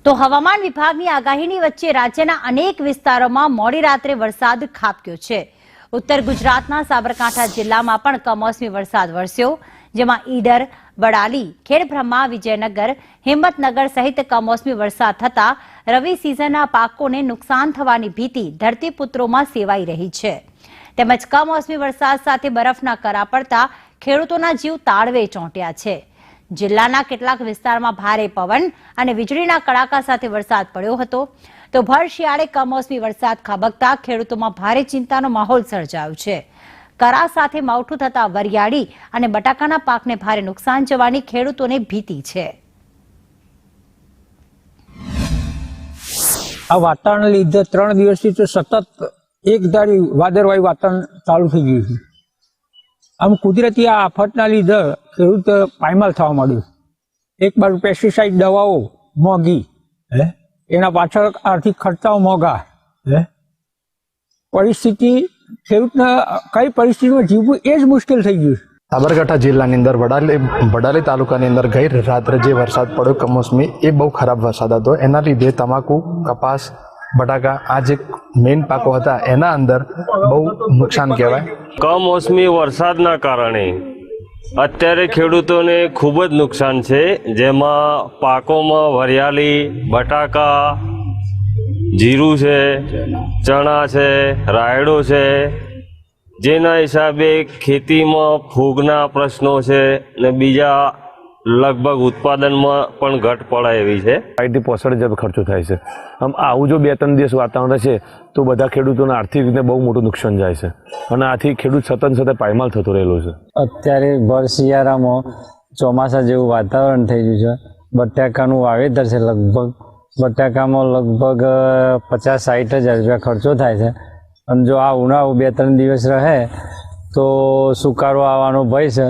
તો હવામાન વિભાગની આગાહીની વચ્ચે રાજ્યના અનેક વિસ્તારોમાં મોડી રાત્રે વરસાદ ખાબક્યો છે। ઉત્તર ગુજરાતના સાબરકાંઠા જિલ્લામાં પણ કમોસમી વરસાદ વરસ્યો, જેમાં ઈડર, વડાલી, ખેડબ્રહ્મા, વિજયનગર, હિંમતનગર સહિત કમોસમી વરસાદ થતા રવિ સિઝનના પાકોને નુકસાન થવાની ભીતિ ધરતીપુત્રોમાં સેવાઈ રહી છે। તેમજ કમોસમી વરસાદ સાથે બરફના કરા પડતા ખેડૂતોના જીવ તાળવે ચોંટ્યા છે। જિલ્લાના કેટલાક વિસ્તારમાં ભારે પવન અને વીજળીના કડાકા સાથે વરસાદ પડ્યો હતો, તો ભર શિયાળે કમોસમી વરસાદ ખાબકતા ખેડૂતોમાં ભારે ચિંતાનો માહોલ સર્જાયો છે। કરા સાથે માવઠું થતા વરિયાળી અને બટાકાના પાકને ભારે નુકસાન જવાની ખેડૂતોને ભીતિ છે। આ વાતાવરણ લીધે 3 દિવસથી તો સતત એકધારી વાદળવાયું વાતાવરણ ચાલુ થઈ ગયું છે। આમ કુદરતી આ આફતના લીધે ખેડૂત પાયમાલ થવા માંડ્યું। એક બાજુ પેસ્ટિસાઇડ દવાઓ મોંઘી, એના પાછળ આર્થિક ખર્ચાઓ મોંઘા, પરિસ્થિતિ ખેડૂતને કઈ પરિસ્થિતિમાં જીવવું એ જ મુશ્કેલ થઈ ગયું છે। સાબરકાંઠા જિલ્લાની અંદર વડાલી તાલુકાની અંદર ગઈ રાત્રે જે વરસાદ પડ્યો કમોસમી, એ બહુ ખરાબ વરસાદ હતો। એના લીધે તમાકુ, કપાસ, બટાકા આ જે મેઇન પાકો હતા એના અંદર બહુ નુકસાન કહેવાય। કમોસમી વરસાદના કારણે અત્યારે ખેડૂતોને ખૂબ જ નુકસાન છે, જેમાં પાકોમાં વરિયાળી, બટાકા, જીરું છે, ચણા છે, રાયડો છે, જેના હિસાબે ખેતીમાં ફૂગના પ્રશ્નો છે ને બીજા લગભગ ઉત્પાદનમાં પણ ઘટ પડાય એવી છે। 60% ખર્ચો થાય છે। આમ આવું જો 2-3 દિવસ વાતાવરણ છે તો બધા ખેડૂતોને આર્થિક રીતે બહુ મોટું નુકસાન જાય છે અને આથી ખેડૂત સતત પાયમાલ થતો રહેલો છે। અત્યારે ભર શિયાળામાં ચોમાસા જેવું વાતાવરણ થઈ ગયું છે। બટાકાનું વાવેતર છે, બટાકામાં લગભગ 50-60 હજાર રૂપિયા ખર્ચો થાય છે અને જો આ ઉનાળો 2-3 દિવસ રહે તો સુકારો આવવાનો ભય છે।